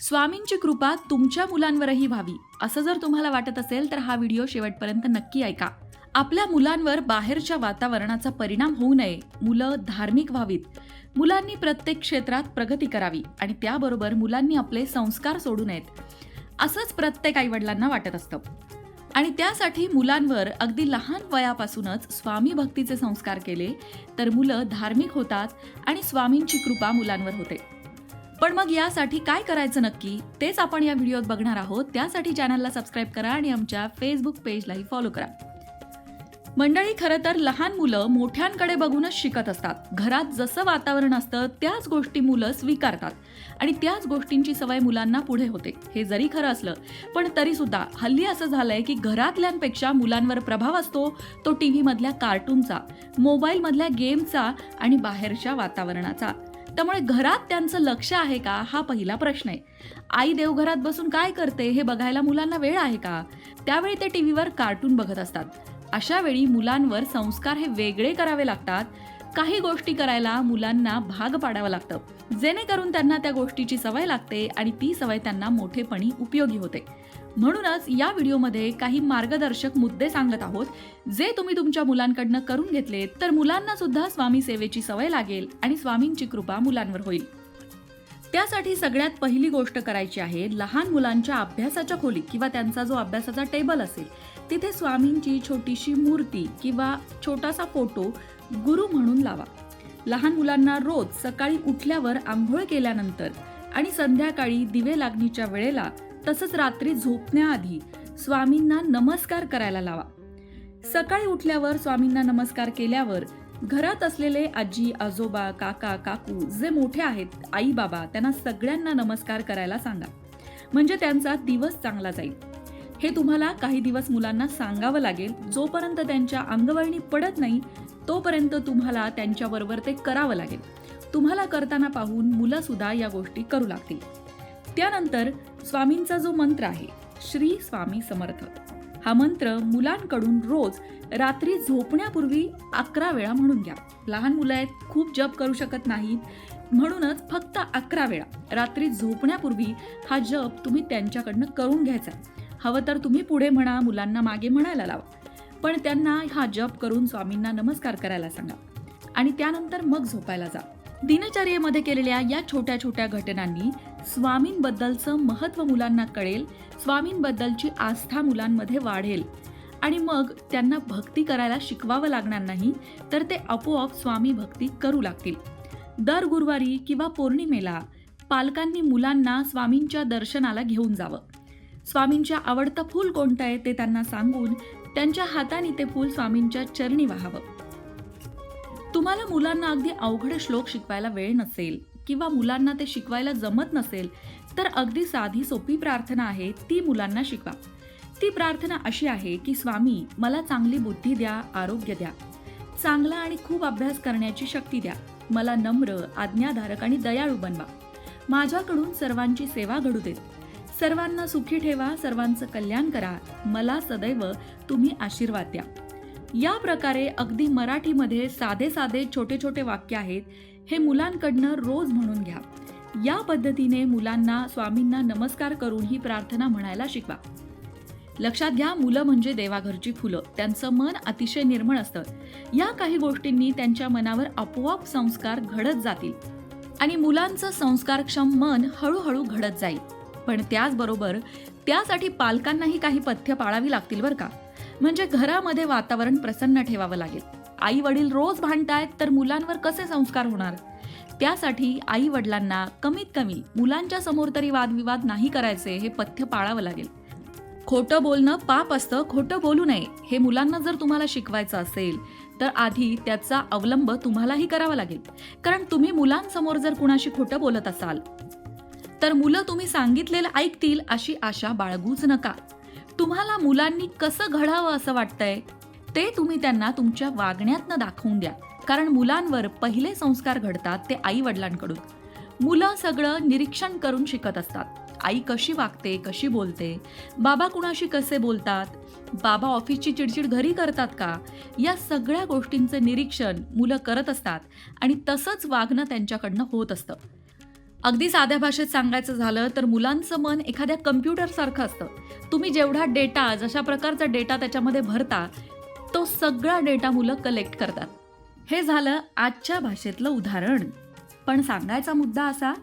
स्वामींची कृपा तुमच्या मुलांवरही व्हावी असं जर तुम्हाला वाटत असेल तर हा व्हिडिओ शेवटपर्यंत नक्की ऐका. आपल्या मुलांवर बाहेरच्या वातावरणाचा परिणाम होऊ नये, मुलं धार्मिक व्हावीत, मुलांनी प्रत्येक क्षेत्रात प्रगती करावी आणि त्याबरोबर मुलांनी आपले संस्कार सोडू नयेत, असंच प्रत्येक आईवडिलांना वाटत असतं. आणि त्यासाठी मुलांवर अगदी लहान वयापासूनच स्वामी भक्तीचे संस्कार केले तर मुलं धार्मिक होतात आणि स्वामींची कृपा मुलांवर होते. पण मग यासाठी काय करायचं नक्की तेच आपण या व्हिडिओत बघणार आहोत. त्यासाठी चॅनलला सबस्क्राईब करा आणि आमच्या फेसबुक पेजलाही फॉलो करा. मंडळी, खरं तर लहान मुलं मोठ्यांकडे बघूनच शिकत असतात. घरात जसं वातावरण असतं त्याच गोष्टी मुलं स्वीकारतात आणि त्याच गोष्टींची सवय मुलांना पुढे होते. हे जरी खरं असलं पण तरी सुद्धा हल्ली असं झालंय की घरातल्यांपेक्षा मुलांवर प्रभाव असतो तो टीव्ही मधल्या कार्टूनचा, मोबाईल मधल्या गेमचा आणि बाहेरच्या वातावरणाचा. त्यामुळे घरात त्यांचं लक्ष आहे का हा पहिला प्रश्न आहे. आई देवघरात बसून काय करते हे बघायला मुलांना वेळ आहे का? त्यावेळी ते टीव्हीवर कार्टून बघत असतात. अशा वेळी मुलांवर संस्कार हे वेगळे करावे लागतात. काही गोष्टी करायला मुलांना भाग पाडावं लागतं जेणेकरून त्यांना त्या गोष्टीची सवय लागते आणि ती सवय त्यांना मोठेपणी उपयोगी होते. म्हणूनच या व्हिडिओमध्ये काही मार्गदर्शक मुद्दे सांगत आहोत जे तुम्ही तुमच्या मुलांकडनं करून घेतले तर मुलांना सुद्धा स्वामी सेवेची सवय लागेल आणि स्वामींची कृपा मुलांवर होईल. त्यासाठी सगळ्यात पहिली गोष्ट करायची आहे, लहान मुलांच्या अभ्यासाच्या खोलीत किंवा त्यांचा जो अभ्यासाचा टेबल असेल तिथे स्वामींची छोटीशी मूर्ती किंवा छोटासा फोटो गुरु म्हणून लावा. लहान मुलांना रोज सकाळी उठल्यावर आंघोळ केल्यानंतर आणि संध्याकाळी दिवे लागणीच्या वेळेला तसंच रात्री झोपण्याआधी स्वामींना नमस्कार करायला लावा. सकाळी उठल्यावर स्वामींना नमस्कार केल्यावर घरात असलेले आजी आजोबा काका काकू जे मोठे आहेत, आई बाबा, त्यांना सगळ्यांना नमस्कार करायला सांगा. म्हणजे त्यांचा दिवस चांगला जाईल. हे तुम्हाला काही दिवस मुलांना सांगावं लागेल. जोपर्यंत त्यांच्या अंगवळणी पडत नाही तोपर्यंत तुम्हाला त्यांच्याबरोबर ते करावं लागेल. तुम्हाला करताना पाहून मुलं सुद्धा या गोष्टी करू लागतील. त्यानंतर स्वामींचा जो मंत्र आहे, श्री स्वामी समर्थ, हा मंत्र मुलांकडून रोज रात्री झोपण्यापूर्वी 11 वेळा म्हणून घ्या. लहान मुलं आहेत, खूप जप करू शकत नाहीत, म्हणूनच फक्त 11 वेळा रात्री झोपण्यापूर्वी हा जप तुम्ही त्यांच्याकडनं करून घ्यायचा. हवं तर तुम्ही पुढे म्हणा, मुलांना मागे म्हणायला लावा, पण त्यांना हा जप करून स्वामींना नमस्कार करायला सांगा आणि त्यानंतर मग झोपायला जा. दिनचर्येमध्ये केलेल्या या छोट्या छोट्या घटनांनी स्वामींबद्दलचं महत्त्व मुलांना कळेल, स्वामींबद्दलची आस्था मुलांमध्ये वाढेल आणि मग त्यांना भक्ती करायला शिकवावं लागणार नाही तर ते आपोआप स्वामी भक्ती करू लागतील. दर गुरुवारी किंवा पौर्णिमेला पालकांनी मुलांना स्वामींच्या दर्शनाला घेऊन जावं. स्वामींच्या आवडतं फूल कोणतं आहे ते त्यांना सांगून त्यांच्या हाताने ते फूल स्वामींच्या चरणी वाहावं. तुम्हाला मुलांना अगदी अवघड श्लोक शिकवायला वेळ नसेल किंवा मुलांना ते शिकवायला जमत नसेल तर अगदी साधी सोपी प्रार्थना आहे ती मुलांना शिकवा. ती प्रार्थना अशी आहे की स्वामी मला चांगली बुद्धी द्या, आरोग्य द्या, चांगला आणि खूप अभ्यास करण्याची शक्ती द्या, मला नम्र, आज्ञाधारक आणि दयाळू बनवा, माझ्याकडून सर्वांची सेवा घडू देत, सर्वांना सुखी ठेवा, सर्वांचं कल्याण करा, मला सदैव तुम्ही आशीर्वाद द्या. या प्रकारे अगदी मराठीमध्ये साधे साधे छोटे छोटे वाक्य आहेत, हे मुलांकडनं रोज म्हणून घ्या. या पद्धतीने मुलांना स्वामींना नमस्कार करून ही प्रार्थना म्हणायला शिकवा. लक्षात घ्या, मुलं म्हणजे देवाघरची फुलं. त्यांचं मन अतिशय निर्मळ असतं. या काही गोष्टींनी त्यांच्या मनावर आपोआप संस्कार घडत जातील आणि मुलांचं संस्कारक्षम मन हळूहळू घडत जाईल. पण त्याचबरोबर त्यासाठी पालकांनाही काही पथ्य पाळावी लागतील बरं का. म्हणजे घरामध्ये वातावरण प्रसन्न ठेवावं लागेल. आई वडील रोज भांडतायत तर मुलांवर कसे संस्कार होणार? त्यासाठी आई वडिलांना कमीत कमी मुलांच्या समोर तरी वादविवाद नाही करायचे हे पथ्य पाळावं लागेल. खोटं बोलणं पाप असतं, खोटं बोलू नये हे मुलांना जर तुम्हाला शिकवायचं असेल तर आधी त्याचा अवलंब तुम्हालाही करावा लागेल. कारण तुम्ही मुलांसमोर जर कुणाशी खोटं बोलत असाल तर मुलं तुम्ही सांगितलेलं ऐकतील अशी आशा बाळगूच नका. तुम्हाला मुलांनी कसं घडावं असं वाटतंय ते तुम्ही त्यांना तुमच्या वागण्यातनं दाखवून द्या. कारण मुलांवर पहिले संस्कार घडतात ते आई वडिलांकडून. मुलं सगळं निरीक्षण करून शिकत असतात. आई कशी वागते, कशी बोलते, बाबा कुणाशी कसे बोलतात, बाबा ऑफिसची चिडचिड घरी करतात का, या सगळ्या गोष्टींचं निरीक्षण मुलं करत असतात आणि तसंच वागणं त्यांच्याकडनं होत असतं. अगदी साध्या भाषेत सांगायचं झालं तर मुलांचं मन एखाद्या कम्प्युटरसारखं असतं. तुम्ही जेवढा डेटा, जशा प्रकारचा डेटा त्याच्यामध्ये भरता, तो सगळा डेटा मुलं कलेक्ट करतात. हे झालं आजच्या भाषेतलं उदाहरण. पण सांगायचा मुद्दा असा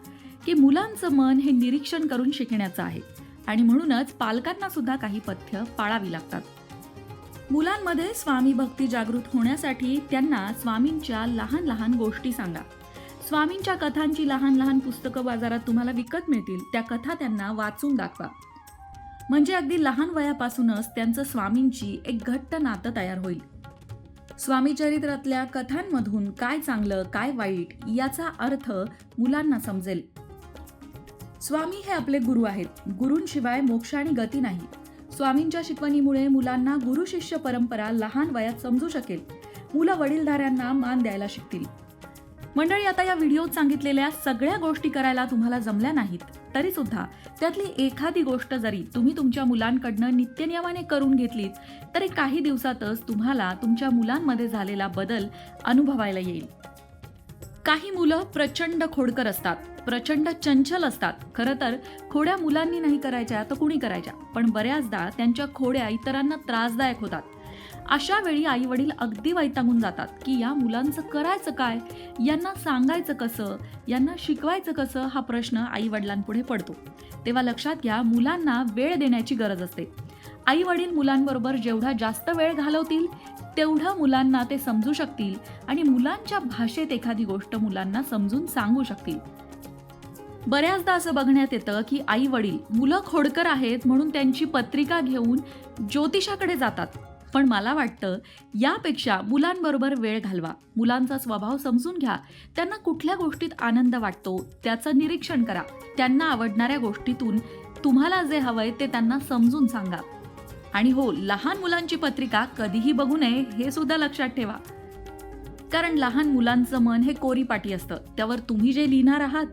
की मुलांचं मन हे निरीक्षण करून शिकण्याचं आहे आणि म्हणूनच पालकांना सुद्धा काही पथ्य पाळावी लागतात. मुलांमध्ये स्वामी भक्ती जागृत होण्यासाठी त्यांना स्वामींच्या लहान लहान गोष्टी सांगा. स्वामींच्या कथांची लहान लहान पुस्तकं बाजारात तुम्हाला विकत मिळतील. त्या कथा त्यांना वाचून दाखवा. म्हणजे अगदी लहान वयापासूनच त्यांचं स्वामींची एक घट्ट नातं तयार होईल. स्वामी चरित्रातल्या कथांमधून काय चांगलं काय वाईट याचा अर्थ मुलांना समजेल. स्वामी हे आपले गुरु आहेत. गुरूंशिवाय मोक्ष आणि गती नाही. स्वामींच्या शिकवणीमुळे मुलांना गुरु शिष्य परंपरा लहान वयात समजू शकेल. मुलं वडीलधाऱ्यांना मान द्यायला शिकतील. मंडळी, आता या व्हिडिओत सांगितलेल्या सगळ्या गोष्टी करायला तुम्हाला जमल्या नाहीत तरी सुद्धा त्यातली एखादी गोष्ट जरी तुम्ही तुमच्या मुलांकडनं नित्यनियमाने करून घेतलीत तरी काही दिवसातच तुम्हाला तुमच्या मुलांमध्ये झालेला बदल अनुभवायला येईल. काही मुलं प्रचंड खोडकर असतात, प्रचंड चंचल असतात. खरं तर खोड्या मुलांनी नाही करायच्या तर कुणी करायच्या, पण बऱ्याचदा त्यांच्या खोड्या इतरांना त्रासदायक होतात. अशा वेळी आई वडील अगदी वैतागून जातात की या मुलांचं करायचं काय, यांना सांगायचं कसं, यांना शिकवायचं कसं, हा प्रश्न आई वडिलांपुढे पडतो. तेव्हा लक्षात घ्या, मुलांना वेळ देण्याची गरज असते. आई वडील मुलांबरोबर जेवढा जास्त वेळ घालवतील तेवढं मुलांना ते समजू शकतील आणि मुलांच्या भाषेत एखादी गोष्ट मुलांना समजून सांगू शकतील. बऱ्याचदा असं बघण्यात येतं की आई वडील मुलं खोडकर आहेत म्हणून त्यांची पत्रिका घेऊन ज्योतिषाकडे जातात. पण मला वाटतं यापेक्षा मुलांबरोबर वेळ घालवा. मुलांचा स्वभाव समजून घ्या. त्यांना कुठल्या गोष्टीत आनंद वाटतो त्याचं निरीक्षण करा. त्यांना आवडणाऱ्या गोष्टीतून तुम्हाला जे हवंय ते त्यांना समजून सांगा. आणि हो, लहान मुलांची पत्रिका कधीही बघू नये हे सुद्धा लक्षात ठेवा. कारण लहान मुलांचं मन हे कोरीपाटी असतं. त्यावर तुम्ही जे लिहिणार आहात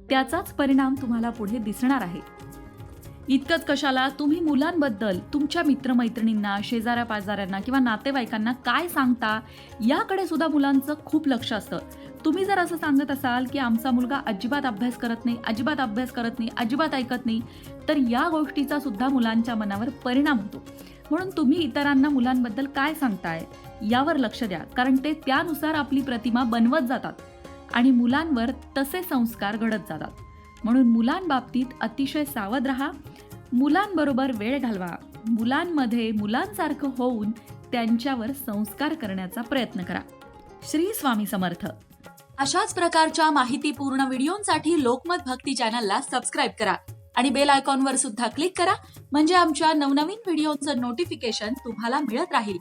त्याचाच परिणाम तुम्हाला पुढे दिसणार आहे. इतकंच कशाला, तुम्ही मुलांबद्दल तुमच्या मित्रमैत्रिणींना, शेजाऱ्या पाजाऱ्यांना किंवा नातेवाईकांना काय सांगता याकडे सुद्धा मुलांचं खूप लक्ष असतं. तुम्ही जर असं सांगत असाल की आमचा मुलगा अजिबात अभ्यास करत नाही, अजिबात अभ्यास करत नाही, अजिबात ऐकत नाही, तर या गोष्टीचा सुद्धा मुलांच्या मनावर परिणाम होतो. म्हणून तुम्ही इतरांना मुलांबद्दल काय सांगताय यावर लक्ष द्या. कारण ते त्यानुसार आपली प्रतिमा बनवत जातात आणि मुलांवर तसे संस्कार घडत जातात. म्हणून मुलांबाबतीत अतिशय सावध राहा. मुलांबरोबर वेळ घालवा. मुलांमध्ये मुलांसारखं होऊन त्यांच्यावर संस्कार करण्याचा प्रयत्न करा. श्री स्वामी समर्थ. अशाच प्रकारच्या माहितीपूर्ण व्हिडिओंसाठी लोकमत भक्ती चॅनलला सबस्क्राईब करा आणि बेल आयकॉनवर सुद्धा क्लिक करा. म्हणजे आमच्या नवनवीन व्हिडिओचं नोटिफिकेशन तुम्हाला मिळत राहील.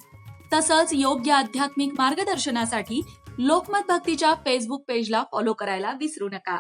तसंच योग्य आध्यात्मिक मार्गदर्शनासाठी लोकमत भक्तीच्या फेसबुक पेजला फॉलो करायला विसरू नका.